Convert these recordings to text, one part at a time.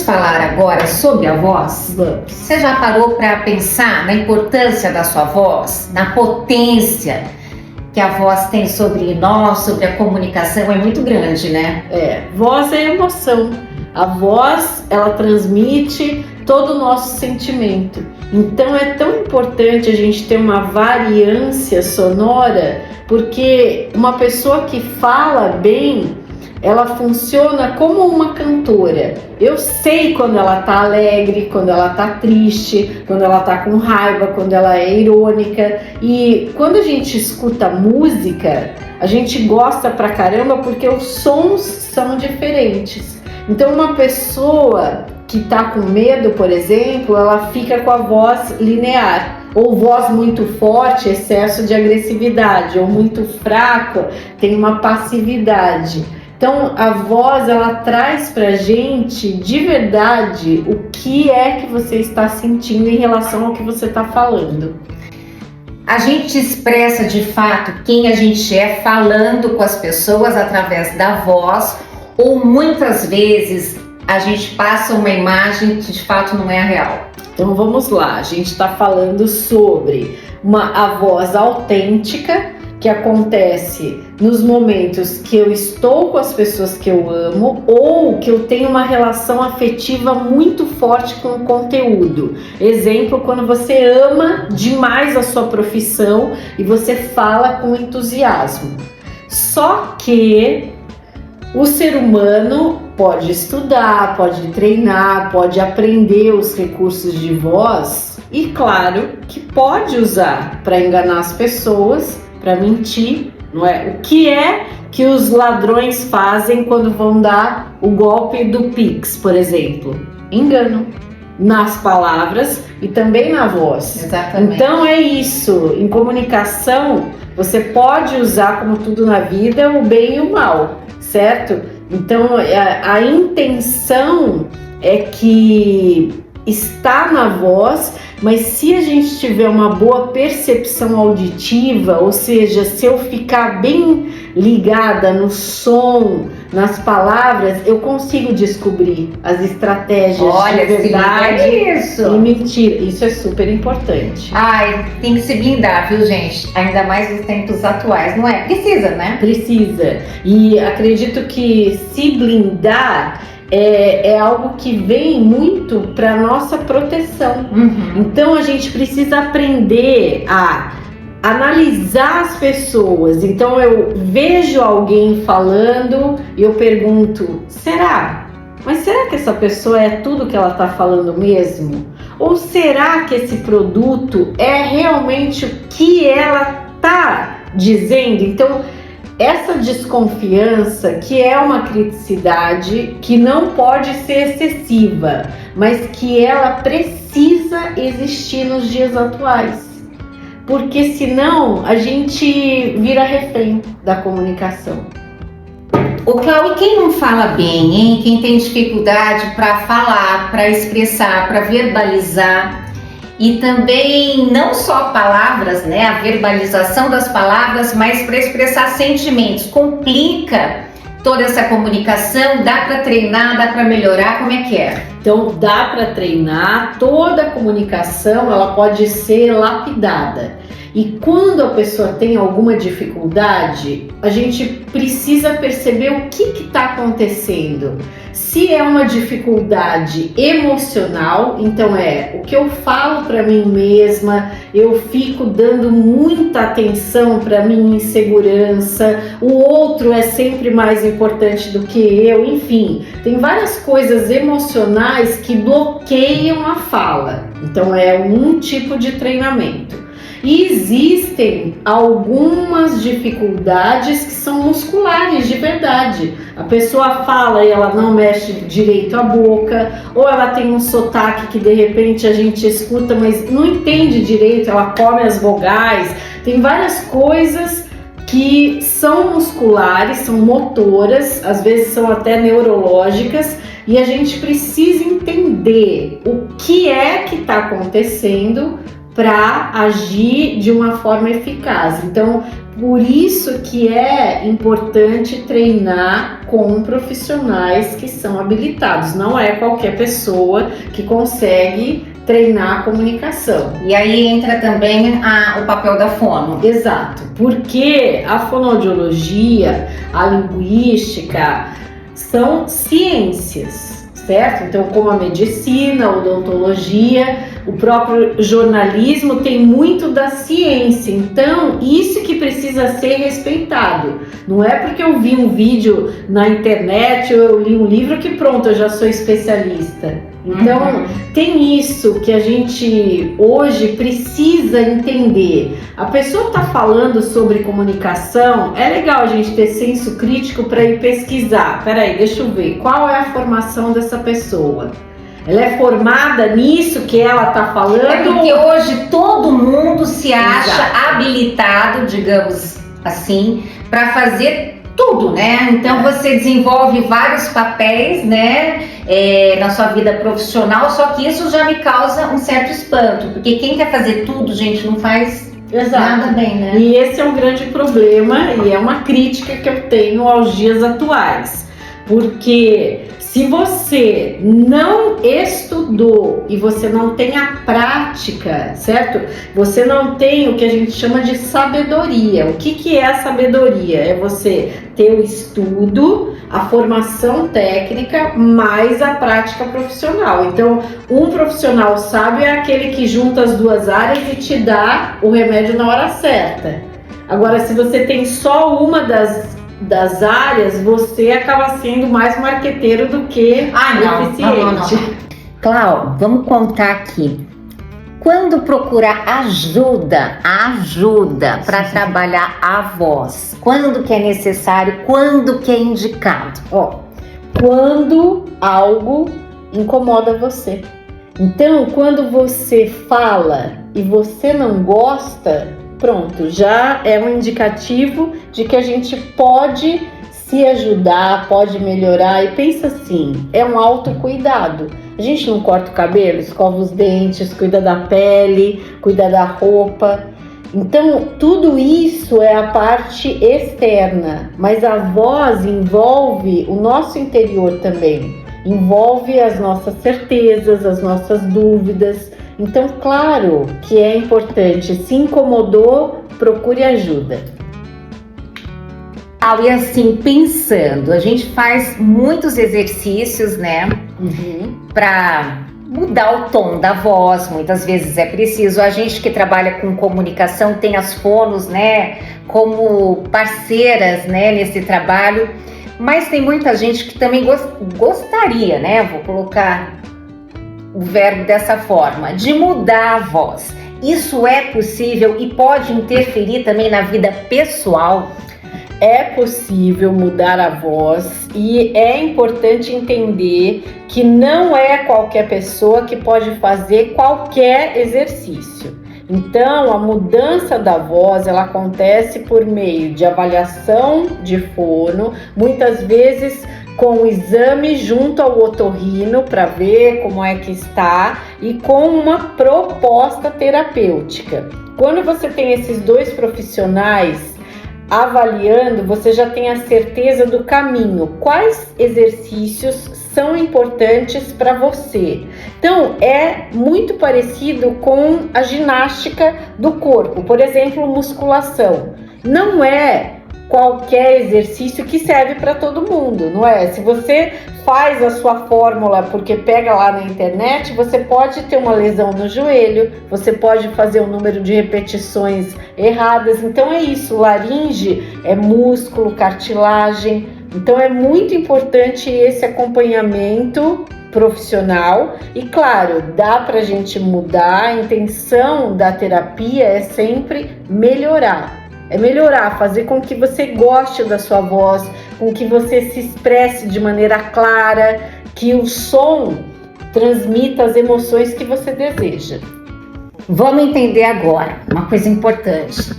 falar agora sobre a voz? Vamos. Você já parou para pensar na importância da sua voz, na potência que a voz tem sobre nós, sobre a comunicação? É muito grande, né? Voz é emoção. A voz, ela transmite todo o nosso sentimento. Então é tão importante a gente ter uma variância sonora, porque uma pessoa que fala bem, ela funciona como uma cantora. Eu sei quando ela tá alegre, quando ela tá triste, quando ela tá com raiva, quando ela é irônica. E quando a gente escuta música, a gente gosta pra caramba porque os sons são diferentes. Então uma pessoa que tá com medo, por exemplo, ela fica com a voz linear. Ou voz muito forte, excesso de agressividade. Ou muito fraco, tem uma passividade. Então a voz, ela traz pra gente de verdade o que é que você está sentindo em relação ao que você está falando. A gente expressa de fato quem a gente é falando com as pessoas através da voz, ou muitas vezes a gente passa uma imagem que de fato não é a real. Então vamos lá, a gente está falando sobre a voz autêntica, que acontece nos momentos que eu estou com as pessoas que eu amo ou que eu tenho uma relação afetiva muito forte com o conteúdo. Exemplo, quando você ama demais a sua profissão e você fala com entusiasmo. Só que o ser humano pode estudar, pode treinar, pode aprender os recursos de voz e, claro, que pode usar para enganar as pessoas, para mentir, não é? O que é que os ladrões fazem quando vão dar o golpe do Pix, por exemplo? Engano nas palavras e também na voz. Exatamente. Então é isso. Em comunicação, você pode usar, como tudo na vida, o bem e o mal, certo? Então a intenção é que está na voz, mas se a gente tiver uma boa percepção auditiva, ou seja, se eu ficar bem ligada no som, nas palavras, eu consigo descobrir as estratégias de verdade e mentira. Isso é super importante. Ai, tem que se blindar, viu, gente? Ainda mais nos tempos atuais, não é? Precisa, né? Precisa. E acredito que se blindar é algo que vem muito para nossa proteção. Então a gente precisa aprender a analisar as pessoas. Então eu vejo alguém falando e eu pergunto, será? Mas será que essa pessoa é tudo que ela está falando mesmo? Ou será que esse produto é realmente o que ela está dizendo? Então essa desconfiança, que é uma criticidade que não pode ser excessiva, mas que ela precisa existir nos dias atuais. Porque senão a gente vira refém da comunicação. O Cláudio, quem não fala bem, hein? Quem tem dificuldade para falar, para expressar, para verbalizar, e também não só palavras, né? A verbalização das palavras, mas para expressar sentimentos, complica toda essa comunicação. Dá para treinar, dá para melhorar, como é que é? Então dá para treinar, toda a comunicação ela pode ser lapidada. E quando a pessoa tem alguma dificuldade, a gente precisa perceber o que está acontecendo. Se é uma dificuldade emocional, então o que eu falo para mim mesma, eu fico dando muita atenção para minha insegurança, o outro é sempre mais importante do que eu, enfim, tem várias coisas emocionais que bloqueiam a fala. Então é um tipo de treinamento. E existem algumas dificuldades que são musculares de verdade. A pessoa fala e ela não mexe direito a boca, ou ela tem um sotaque que de repente a gente escuta, mas não entende direito, ela come as vogais. Tem várias coisas que são musculares, são motoras, às vezes são até neurológicas, e a gente precisa entender o que é que está acontecendo para agir de uma forma eficaz. Então, por isso que é importante treinar com profissionais que são habilitados. Não é qualquer pessoa que consegue treinar a comunicação. E aí entra também o papel da fono. Exato, porque a fonoaudiologia, a linguística são ciências, certo? Então, como a medicina, a odontologia, o próprio jornalismo tem muito da ciência. Então, isso que precisa ser respeitado. Não é porque eu vi um vídeo na internet ou eu li um livro que pronto, eu já sou especialista. Então, tem isso que a gente hoje precisa entender. A pessoa está falando sobre comunicação, é legal a gente ter senso crítico para ir pesquisar. Peraí, deixa eu ver, qual é a formação dessa pessoa? Ela é formada nisso que ela está falando? É porque hoje todo mundo se acha habilitado, digamos assim, para fazer tudo, né? Então você desenvolve vários papéis, né, na sua vida profissional, só que isso já me causa um certo espanto, porque quem quer fazer tudo, gente, não faz nada bem, né? E esse é um grande problema e é uma crítica que eu tenho aos dias atuais, porque se você não estudou e você não tem a prática, certo? Você não tem o que a gente chama de sabedoria. O que é a sabedoria? É você ter o estudo, a formação técnica, mais a prática profissional. Então, um profissional sábio é aquele que junta as duas áreas e te dá o remédio na hora certa. Agora, se você tem só uma das áreas, você acaba sendo mais marqueteiro do que eficiente. Não. Clau, vamos contar aqui. Quando procurar ajuda para trabalhar a voz, quando que é necessário, quando que é indicado? Quando algo incomoda você. Então, quando você fala e você não gosta, pronto, já é um indicativo de que a gente pode se ajudar, pode melhorar. E pensa assim, é um autocuidado. A gente não corta o cabelo, escova os dentes, cuida da pele, cuida da roupa. Então, tudo isso é a parte externa, mas a voz envolve o nosso interior também. Envolve as nossas certezas, as nossas dúvidas. Então, claro que é importante, se incomodou, procure ajuda. E assim, pensando, a gente faz muitos exercícios, né, para mudar o tom da voz, muitas vezes é preciso. A gente que trabalha com comunicação tem as fonos, né, como parceiras, né, nesse trabalho, mas tem muita gente que também gostaria, né, vou colocar o verbo dessa forma, de mudar a voz. Isso é possível e pode interferir também na vida pessoal? É possível mudar a voz e é importante entender que não é qualquer pessoa que pode fazer qualquer exercício. Então, a mudança da voz, ela acontece por meio de avaliação de fono, muitas vezes com o exame junto ao otorrino para ver como é que está e com uma proposta terapêutica. Quando você tem esses dois profissionais avaliando, você já tem a certeza do caminho, quais exercícios são importantes para você. Então, é muito parecido com a ginástica do corpo, por exemplo, musculação. Não é qualquer exercício que serve para todo mundo, não é? Se você faz a sua fórmula porque pega lá na internet, você pode ter uma lesão no joelho, você pode fazer um número de repetições erradas. Então é isso, laringe é músculo, cartilagem. Então é muito importante esse acompanhamento profissional e claro, dá pra gente mudar. A intenção da terapia é sempre melhorar. É melhorar, fazer com que você goste da sua voz, com que você se expresse de maneira clara, que o som transmita as emoções que você deseja. Vamos entender agora uma coisa importante.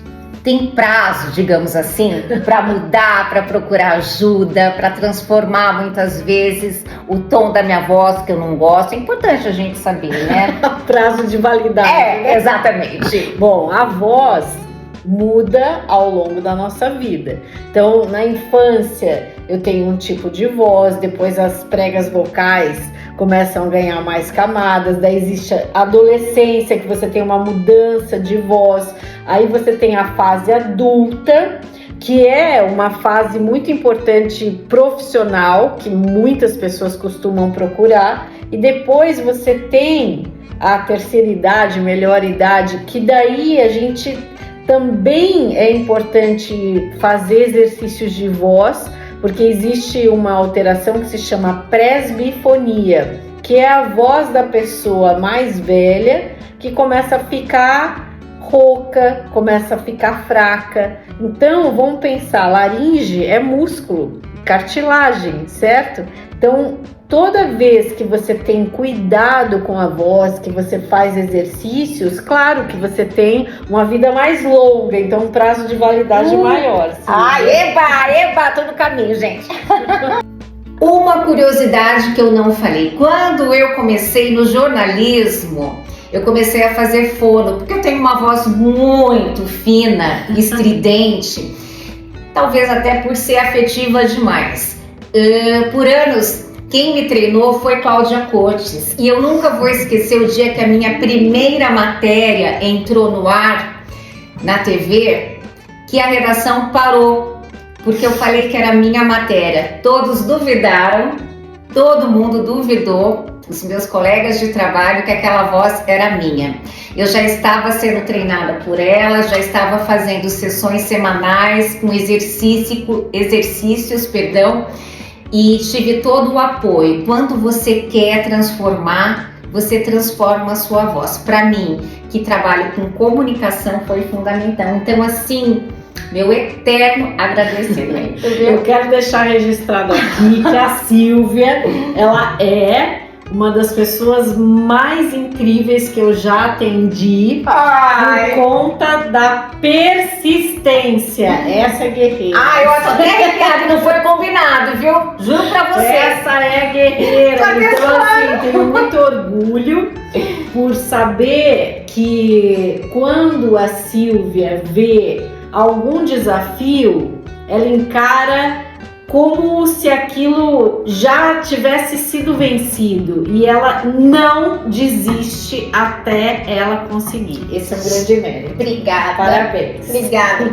tem prazo, digamos assim, para mudar, para procurar ajuda, para transformar muitas vezes o tom da minha voz, que eu não gosto. É importante a gente saber, né? Prazo de validade. É, exatamente. Bom, a voz muda ao longo da nossa vida. Então, na infância, eu tenho um tipo de voz, depois as pregas vocais começam a ganhar mais camadas, daí existe a adolescência, que você tem uma mudança de voz, aí você tem a fase adulta, que é uma fase muito importante profissional, que muitas pessoas costumam procurar, e depois você tem a terceira idade, melhor idade, que daí a gente também é importante fazer exercícios de voz, porque existe uma alteração que se chama presbifonia, que é a voz da pessoa mais velha que começa a ficar rouca, começa a ficar fraca. Então, vamos pensar, laringe é músculo, cartilagem, certo? Então, toda vez que você tem cuidado com a voz, que você faz exercícios, claro que você tem uma vida mais longa, então um prazo de validade maior. Sim. Eba, tô no caminho, gente. Uma curiosidade que eu não falei, quando eu comecei no jornalismo, eu comecei a fazer fono, porque eu tenho uma voz muito fina, estridente, talvez até por ser afetiva demais. Por anos, quem me treinou foi Cláudia Cortes, e eu nunca vou esquecer o dia que a minha primeira matéria entrou no ar, na TV, que a redação parou, porque eu falei que era a minha matéria. Todos duvidaram, todo mundo duvidou, os meus colegas de trabalho, que aquela voz era minha. Eu já estava sendo treinada por ela, já estava fazendo sessões semanais com exercícios, e tive todo o apoio. Quando você quer transformar, você transforma a sua voz. Para mim, que trabalho com comunicação, foi fundamental. Então, assim, meu eterno agradecimento. Eu quero deixar registrado aqui que a Silvia, ela é uma das pessoas mais incríveis que eu já atendi, por conta da persistência. Essa é guerreira. Eu até arrepiado, não foi combinado, viu? Juro pra você. Essa é guerreira. Então, assim, tenho muito orgulho por saber que quando a Silvia vê algum desafio, ela encara como se aquilo já tivesse sido vencido, e ela não desiste até ela conseguir. Esse é um grande mérito. Obrigada. Parabéns. Obrigada.